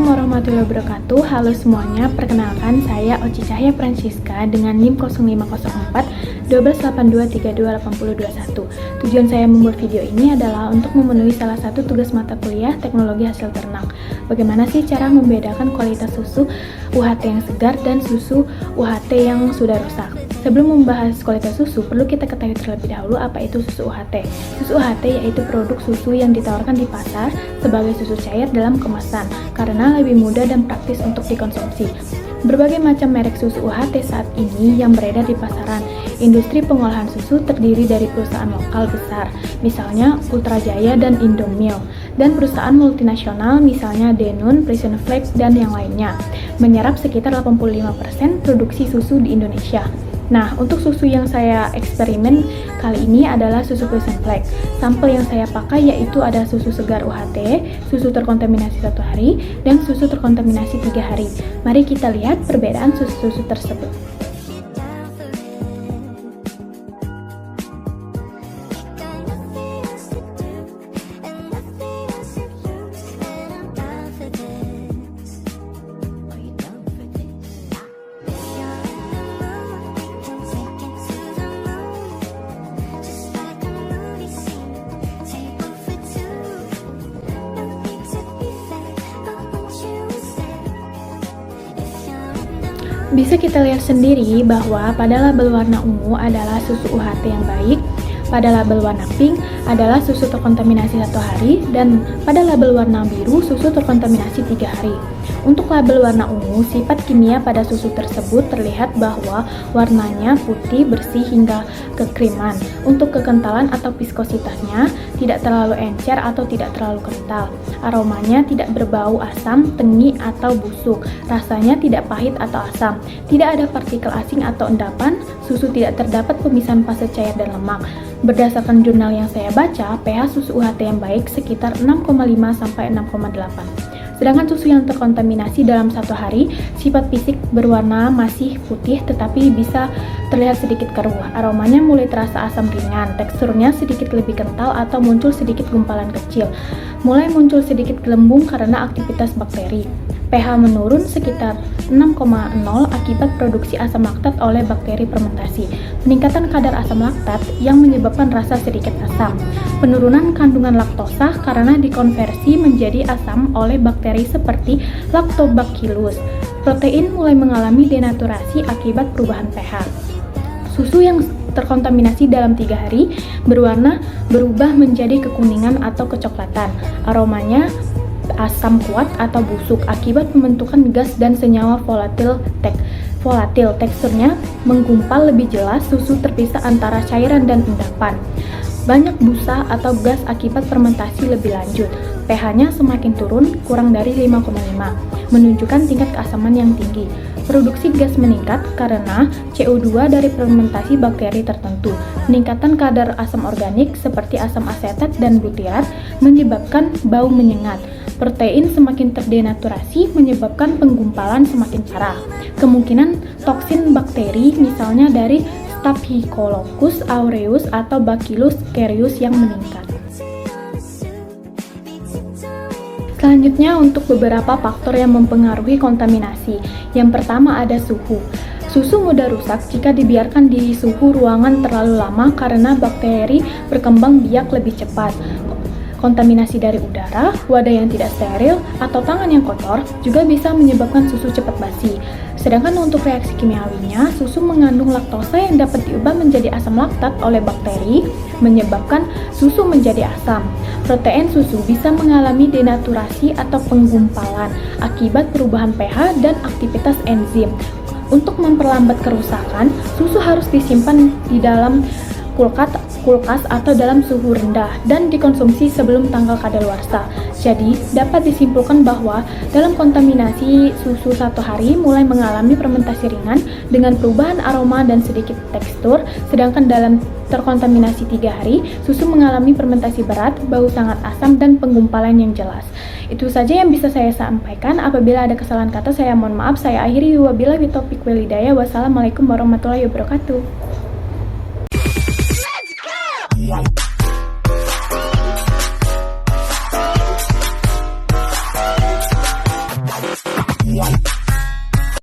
warahmatullahi wabarakatuh. Halo semuanya, perkenalkan saya Oci Cahya Francisca dengan NIM 0504 1282328021. Tujuan saya membuat video ini adalah untuk memenuhi salah satu tugas mata kuliah teknologi hasil ternak. Bagaimana sih cara membedakan kualitas susu UHT yang segar dan susu UHT yang sudah rusak? Sebelum membahas kualitas susu, perlu kita ketahui terlebih dahulu apa itu susu UHT. Susu UHT yaitu produk susu yang ditawarkan di pasar sebagai susu cair dalam kemasan, karena lebih mudah dan praktis untuk dikonsumsi. Berbagai macam merek susu UHT saat ini yang beredar di pasaran. Industri pengolahan susu terdiri dari perusahaan lokal besar, misalnya Ultra Jaya dan Indomilk, dan perusahaan multinasional misalnya Danone, Prison Flex, dan yang lainnya, menyerap sekitar 85% produksi susu di Indonesia. Nah, untuk susu yang saya eksperimen kali ini adalah susu Prison Flex. Sampel yang saya pakai yaitu ada susu segar UHT, susu terkontaminasi 1 hari, dan susu terkontaminasi 3 hari. Mari kita lihat perbedaan susu-susu tersebut. Bisa kita lihat sendiri bahwa pada label warna ungu adalah susu UHT yang baik, pada label warna pink adalah susu terkontaminasi 1 hari, dan pada label warna biru susu terkontaminasi 3 hari. Untuk label warna ungu, sifat kimia pada susu tersebut terlihat bahwa warnanya putih, bersih hingga kekriman. Untuk kekentalan atau viskositasnya tidak terlalu encer atau tidak terlalu kental. Aromanya tidak berbau asam, tengi, atau busuk. Rasanya tidak pahit atau asam. Tidak ada partikel asing atau endapan. Susu tidak terdapat pemisahan fase cair dan lemak. Berdasarkan jurnal yang saya baca, pH susu UHT yang baik sekitar 6,5 sampai 6,8. Sedangkan susu yang terkontaminasi dalam 1 hari, sifat fisik berwarna masih putih tetapi bisa terlihat sedikit keruh. Aromanya mulai terasa asam ringan, teksturnya sedikit lebih kental atau muncul sedikit gumpalan kecil. Mulai muncul sedikit gelembung karena aktivitas bakteri. pH menurun sekitar 6,0 akibat produksi asam laktat oleh bakteri fermentasi. Peningkatan kadar asam laktat yang menyebabkan rasa sedikit asam. Penurunan kandungan laktosa karena dikonversi menjadi asam oleh bakteri seperti Lactobacillus. Protein mulai mengalami denaturasi akibat perubahan pH. Susu yang terkontaminasi dalam 3 hari berwarna berubah menjadi kekuningan atau kecoklatan. Aromanya asam kuat atau busuk akibat pembentukan gas dan senyawa volatil. Teksturnya menggumpal lebih jelas, susu terpisah antara cairan dan endapan. Banyak busa atau gas akibat fermentasi lebih lanjut. pH-nya semakin turun, kurang dari 5,5, menunjukkan tingkat keasaman yang tinggi. Produksi gas meningkat karena CO2 dari fermentasi bakteri tertentu. Peningkatan kadar asam organik seperti asam asetat dan butirat menyebabkan bau menyengat. Protein semakin terdenaturasi menyebabkan penggumpalan semakin parah. Kemungkinan toksin bakteri misalnya dari Staphylococcus aureus atau Bacillus cereus yang meningkat. Selanjutnya untuk beberapa faktor yang mempengaruhi kontaminasi. Yang pertama ada suhu. Susu mudah rusak jika dibiarkan di suhu ruangan terlalu lama karena bakteri berkembang biak lebih cepat. Kontaminasi dari udara, wadah yang tidak steril, atau tangan yang kotor juga bisa menyebabkan susu cepat basi. Sedangkan untuk reaksi kimiawinya, susu mengandung laktosa yang dapat diubah menjadi asam laktat oleh bakteri, menyebabkan susu menjadi asam. Protein susu bisa mengalami denaturasi atau penggumpalan akibat perubahan pH dan aktivitas enzim. Untuk memperlambat kerusakan, susu harus disimpan di dalam kulkas atau dalam suhu rendah dan dikonsumsi sebelum tanggal kadaluarsa. Jadi, dapat disimpulkan bahwa dalam kontaminasi susu 1 hari mulai mengalami fermentasi ringan dengan perubahan aroma dan sedikit tekstur, sedangkan dalam terkontaminasi 3 hari, susu mengalami fermentasi berat, bau sangat asam, dan penggumpalan yang jelas. Itu saja yang bisa saya sampaikan. Apabila ada kesalahan kata, saya mohon maaf. Saya akhiri wabillahi taufiq wal hidayah. Wassalamualaikum warahmatullahi wabarakatuh.